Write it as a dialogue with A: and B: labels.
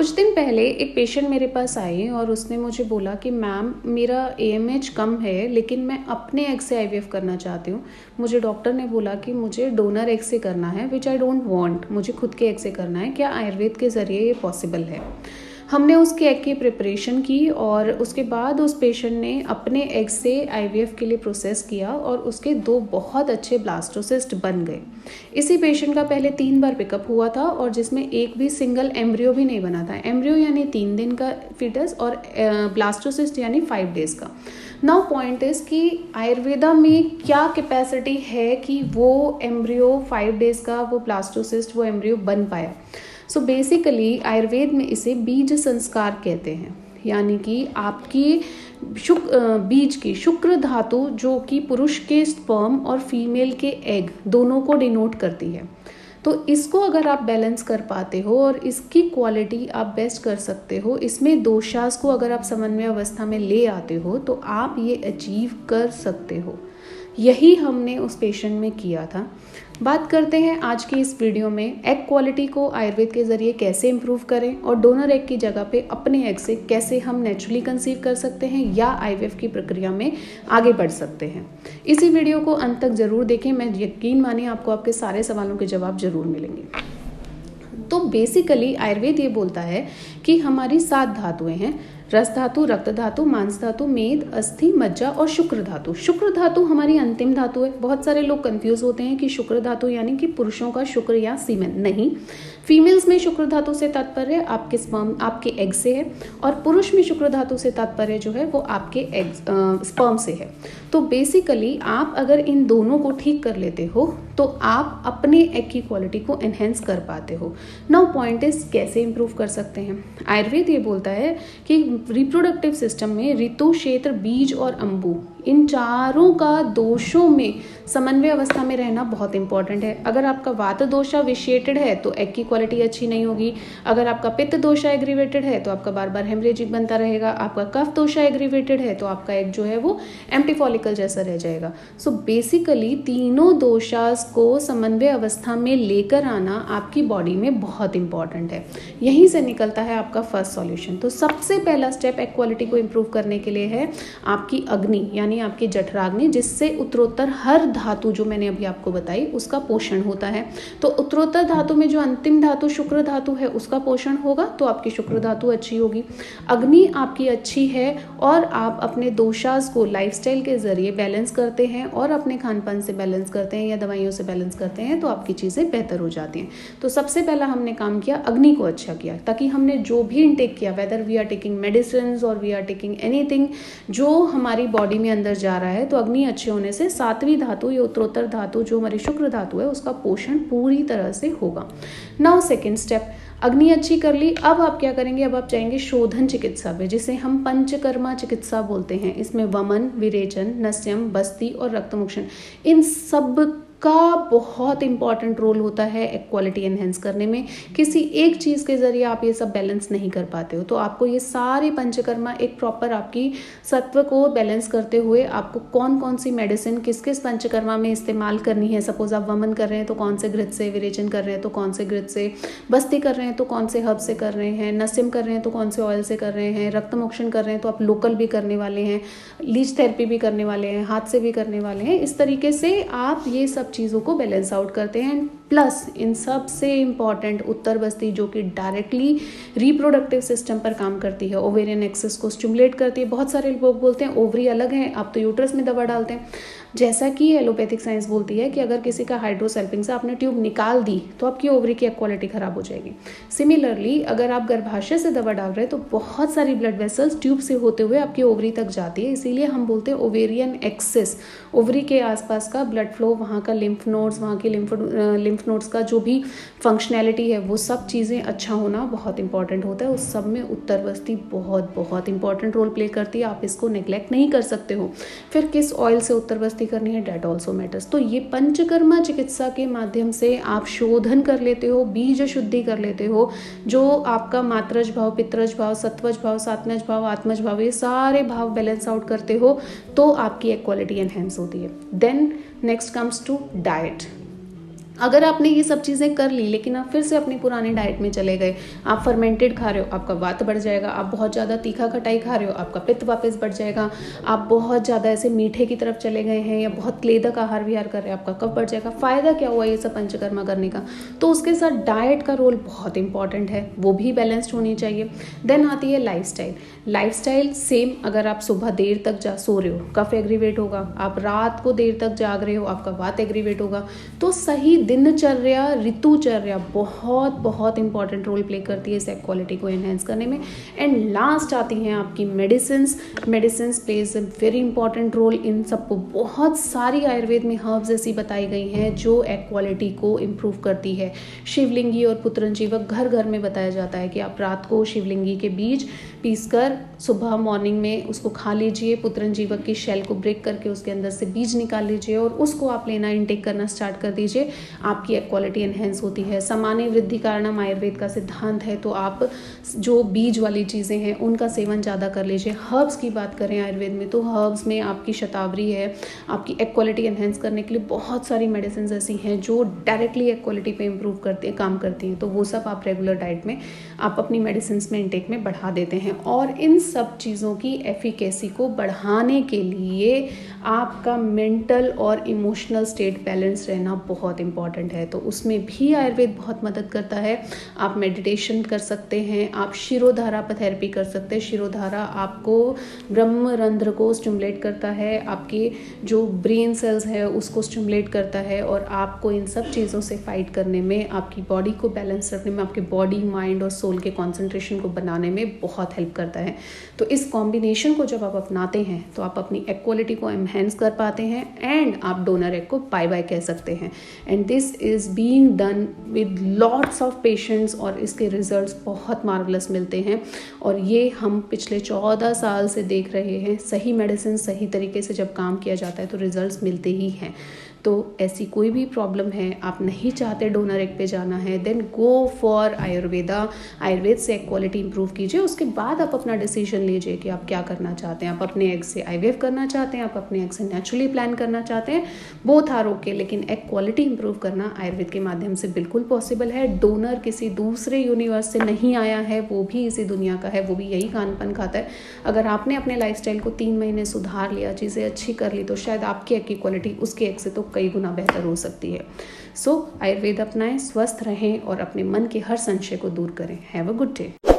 A: कुछ दिन पहले एक पेशेंट मेरे पास आई और उसने मुझे बोला कि मैम मेरा AMH कम है लेकिन मैं अपने एग से IVF करना चाहती हूँ। मुझे डॉक्टर ने बोला कि मुझे डोनर एग से करना है विच आई डोंट वांट, मुझे खुद के एग से करना है, क्या आयुर्वेद के ज़रिए ये पॉसिबल है। हमने उसके एग की प्रिपरेशन की और उसके बाद उस पेशेंट ने अपने एग से IVF के लिए प्रोसेस किया और उसके 2 बहुत अच्छे ब्लास्टोसिस्ट बन गए। इसी पेशेंट का पहले 3 बार पिकअप हुआ था और जिसमें एक भी सिंगल एम्ब्रियो भी नहीं बना था। एम्ब्रियो यानी 3 दिन का फीटस और ब्लास्टोसिस्ट यानी 5 डेज का। नाउ पॉइंट इज कि आयुर्वेदा में क्या कैपेसिटी है कि वो एम्ब्रियो 5 डेज का, वो ब्लास्टोसिस्ट, वो एम्ब्रियो बन पाया। सो बेसिकली आयुर्वेद में इसे बीज संस्कार कहते हैं, यानी कि आपकी बीज की शुक्र धातु जो कि पुरुष के स्पर्म और फीमेल के एग दोनों को डिनोट करती है। तो इसको अगर आप बैलेंस कर पाते हो और इसकी क्वालिटी आप बेस्ट कर सकते हो, इसमें दोषास को अगर आप समन्वय अवस्था में ले आते हो तो आप ये अचीव कर सकते हो। यही हमने उस पेशेंट में किया था। बात करते हैं आज की इस वीडियो में एग क्वालिटी को आयुर्वेद के ज़रिए कैसे इम्प्रूव करें और डोनर एग की जगह पे अपने एग से कैसे हम नेचुरली कंसीव कर सकते हैं या IVF की प्रक्रिया में आगे बढ़ सकते हैं। इसी वीडियो को अंत तक ज़रूर देखें, मैं यकीन मानिए आपको आपके सारे सवालों के जवाब ज़रूर मिलेंगे। तो बेसिकली आयुर्वेद ये बोलता है कि हमारी 7 धातुएं हैं, रस धातु, रक्त धातु, मांस धातु, मेद, अस्थि, मज्जा और शुक्र धातु। शुक्र धातु हमारी अंतिम धातु है। बहुत सारे लोग कंफ्यूज होते हैं कि शुक्र धातु यानी कि पुरुषों का शुक्र या सीमेन, नहीं। फीमेल्स में शुक्र धातु से तात्पर्य आपके स्पर्म, आपके एग से है और पुरुष में शुक्र धातु से तात्पर्य जो है वो आपके एग स्पर्म से है। तो बेसिकली आप अगर इन दोनों को ठीक कर लेते हो तो आप अपने एग की क्वालिटी को एनहेंस कर पाते हो। नाउ पॉइंट इज कैसे इंप्रूव कर सकते हैं। आयुर्वेद ये बोलता है कि रिप्रोडक्टिव सिस्टम में ऋतु, क्षेत्र, बीज और अंबु, इन चारों का दोषों में समन्वय अवस्था में रहना बहुत इंपॉर्टेंट है। अगर आपका वात दोषा विशिएटेड है तो एग की क्वालिटी अच्छी नहीं होगी। अगर आपका पित्त दोषा एग्रीवेटेड है तो आपका बार बार हेमरेजिक बनता रहेगा। आपका कफ दोषा एग्रीवेटेड है तो आपका एग जो है वो एम्प्टी फॉलिकल जैसा रह जाएगा। सो बेसिकली तीनों दोषास को समन्वय अवस्था में लेकर आना आपकी बॉडी में बहुत इंपॉर्टेंट है। यहीं से निकलता है आपका फर्स्ट सॉल्यूशन। तो सबसे पहला स्टेप एग क्वालिटी को इम्प्रूव करने के लिए है आपकी अग्नि यानी आपकी जठराग्नि, जिससे उत्तरोत्तर हर धातु जो मैंने अभी आपको बताई उसका पोषण होता है। तो उत्तरोत्तर धातु में जो अंतिम धातु शुक्र धातु है उसका पोषण होगा तो आपकी शुक्र धातु अच्छी होगी। अग्नि आपकी अच्छी है और आप अपने दोषास को लाइफस्टाइल के जरिए बैलेंस करते हैं और अपने खान पान से बैलेंस करते हैं या दवाइयों से बैलेंस करते हैं तो आपकी चीज़ें बेहतर हो जाती हैं। तो सबसे पहला हमने काम किया, अग्नि को अच्छा किया, ताकि हमने जो भी इनटेक किया, whether we are taking medicine और वी आर टेकिंग एनीथिंग जो हमारी बॉडी में अंदर जा रहा है, तो अग्नि अच्छे होने से 7वीं धातु या उत्तरोत्तर धातु जो हमारी शुक्र धातु है उसका पोषण पूरी तरह से होगा। नाउ सेकेंड स्टेप, अग्नि अच्छी कर ली, अब आप क्या करेंगे, अब आप जाएंगे शोधन चिकित्सा पे, जिसे हम पंचकर्मा चिकित्सा बोलते हैं। इसमें वमन, विरेचन, नस्यम, बस्ती और रक्तमोक्षण, इन सब का बहुत इंपॉर्टेंट रोल होता है एग क्वालिटी एनहेंस करने में। किसी एक चीज़ के जरिए आप ये सब बैलेंस नहीं कर पाते हो, तो आपको ये सारे पंचकर्मा एक प्रॉपर आपकी सत्व को बैलेंस करते हुए आपको कौन कौन सी मेडिसिन किस किस पंचकर्मा में इस्तेमाल करनी है। सपोज आप वमन कर रहे हैं तो कौन से घृत से, विरेचन कर रहे हैं तो कौन से घृत से, बस्ती कर रहे हैं तो कौन से हर्ब से कर रहे हैं, नस्यम कर रहे हैं तो कौन से ऑयल से कर रहे हैं, रक्तमोक्षण कर रहे हैं तो आप लोकल भी करने वाले हैं, लीच थेरेपी भी करने वाले हैं, हाथ से भी करने वाले हैं। इस तरीके से आप ये सब चीज़ों को बैलेंस आउट करते हैं। प्लस इन सब से इम्पॉर्टेंट उत्तर बस्ती जो कि डायरेक्टली रिप्रोडक्टिव सिस्टम पर काम करती है, ओवेरियन एक्सेस को स्टिमुलेट करती है। बहुत सारे लोग बोलते हैं ओवरी अलग है, आप तो यूट्रस में दवा डालते हैं। जैसा कि एलोपैथिक साइंस बोलती है कि अगर किसी का हाइड्रोसेल्पिंग से आपने ट्यूब निकाल दी तो आपकी ओवरी की क्वालिटी खराब हो जाएगी। सिमिलरली अगर आप गर्भाशय से दवा डाल रहे हैं तो बहुत सारी ब्लड वेसल्स ट्यूब से होते हुए आपकी ओवरी तक जाती है। इसीलिए हम बोलते हैं ओवेरियन एक्सेस, ओवरी के आसपास का ब्लड फ्लो, वहाँ का लिम्फ नोड्स, वहाँ के लिम्फ नोड्स का जो भी फंक्शनैलिटी है वो सब चीज़ें अच्छा होना बहुत इंपॉर्टेंट होता है। उस सब में उत्तर बस्ती बहुत बहुत इंपॉर्टेंट रोल प्ले करती है। आप इसको नेग्लेक्ट नहीं कर सकते हो। फिर किस ऑयल से उत्तर बस्ती करनी है, डेट ऑल्सो मैटर्स। तो ये पंचकर्मा चिकित्सा के माध्यम से आप शोधन कर लेते हो, बीज शुद्धि कर लेते हो, जो आपका मात्रज भाव, पितरज भाव, सत्वज भाव, सात्मज भाव, आत्मज भाव, ये सारे भाव बैलेंस आउट करते हो तो आपकी एक क्वालिटी एनहेंस होती है। Then next comes to diet. अगर आपने ये सब चीज़ें कर ली लेकिन आप फिर से अपनी पुरानी डाइट में चले गए, आप फर्मेंटेड खा रहे हो, आपका वात बढ़ जाएगा। आप बहुत ज़्यादा तीखा खटाई खा रहे हो, आपका पित्त वापस बढ़ जाएगा। आप बहुत ज़्यादा ऐसे मीठे की तरफ चले गए हैं या बहुत क्लेदक आहार विहार कर रहे हैं, आपका कफ बढ़ जाएगा। फ़ायदा क्या हुआ ये सब पंचकर्मा करने का? तो उसके साथ डाइट का रोल बहुत इंपॉर्टेंट है, वो भी बैलेंस्ड होनी चाहिए। देन आती है लाइफस्टाइल सेम। अगर आप सुबह देर तक सो रहे हो, कफ एग्रीवेट होगा। आप रात को देर तक जाग रहे हो, आपका वात एग्रीवेट होगा। तो सही दिनचर्या, ऋतुचर्या बहुत बहुत इंपॉर्टेंट रोल प्ले करती है सेक्स क्वालिटी को एनहेंस करने में। एंड लास्ट आती हैं आपकी medicines plays a very important role इन सबको। बहुत सारी आयुर्वेद में हर्ब्स ऐसी बताई गई हैं जो एक् क्वालिटी को इम्प्रूव करती है। शिवलिंगी और पुत्रंजीवक घर घर में बताया जाता है कि आप रात को शिवलिंगी के बीज पीसकर सुबह मॉर्निंग में उसको खा लीजिए। पुत्रंजीवक की शेल को ब्रेक करके उसके अंदर से बीज निकाल लीजिए और उसको आप लेना इनटेक करना स्टार्ट कर दीजिए। आपकी एक् क्वालिटी एनहेंस होती है। सामान्य वृद्धि कारणम आयुर्वेद का सिद्धांत है, तो आप जो बीज वाली चीज़ें हैं उनका सेवन ज़्यादा कर लीजिए। हर्ब्स की बात करें आयुर्वेद में, तो हर्ब्स में आपकी शतावरी है। आपकी एक् क्वालिटी एनहेंस करने के लिए बहुत सारी मेडिसिन ऐसी हैं जो डायरेक्टली एक् क्वालिटी पे इम्प्रूव काम करती हैं। तो वो सब आप रेगुलर डाइट में आप अपनी मेडिसिन में इनटेक में बढ़ा देते हैं। और इन सब चीज़ों की एफिकेसी को बढ़ाने के लिए आपका मेंटल और इमोशनल स्टेट बैलेंस रहना बहुत इंपॉर्टेंट है। तो उसमें भी आयुर्वेद बहुत मदद करता है। आप मेडिटेशन कर सकते हैं, आप शिरोधारा पर थेरेपी कर सकते हैं। शिरोधारा आपको ब्रह्मरंध्र को स्टिमुलेट करता है, आपके जो ब्रेन सेल्स है उसको स्टिमुलेट करता है और आपको इन सब चीज़ों से फाइट करने में, आपकी बॉडी को बैलेंस रखने में, आपके बॉडी माइंड और सोल के कॉन्सेंट्रेशन को बनाने में बहुत हेल्प करता है। तो इस कॉम्बिनेशन को जब आप अपनाते हैं तो आप अपनी एक् क्वालिटी को एनहेंस कर पाते हैं एंड आप डोनर एग को बाय बाय कह सकते हैं। And this is being done with lots of patients और इसके रिजल्ट्स बहुत मार्वलस मिलते हैं। और ये हम पिछले 14 साल से देख रहे हैं। सही मेडिसिन सही तरीके से जब काम किया जाता है तो रिजल्ट्स मिलते ही हैं। तो ऐसी कोई भी प्रॉब्लम है, आप नहीं चाहते डोनर एग पे जाना है, then go for Ayurveda. Ayurveda से एक् क्वालिटी इंप्रूव कीजिए, उसके बाद आप अपना डिसीजन लीजिए कि आप क्या करना चाहते हैं। आप अपने एग से आईवीएफ करना चाहते हैं, आप अपने एग से नेचुरली प्लान करना चाहते हैं, बोथ आर ओके। लेकिन एक् क्वालिटी इंप्रूव करना आयुर्वेद के माध्यम से बिल्कुल पॉसिबल है। डोनर किसी दूसरे यूनिवर्स से नहीं आया है, वो भी इसी दुनिया का है, वो भी यही खान पान खाता है। अगर आपने अपने लाइफस्टाइल को 3 महीने सुधार लिया, चीज़ें अच्छी कर ली, तो शायद आपकी एग की क्वालिटी उसके एग से तो कई गुना बेहतर हो सकती है। सो आयुर्वेद अपनाएं, स्वस्थ रहें और अपने मन के हर संशय को दूर करें। Have a good day.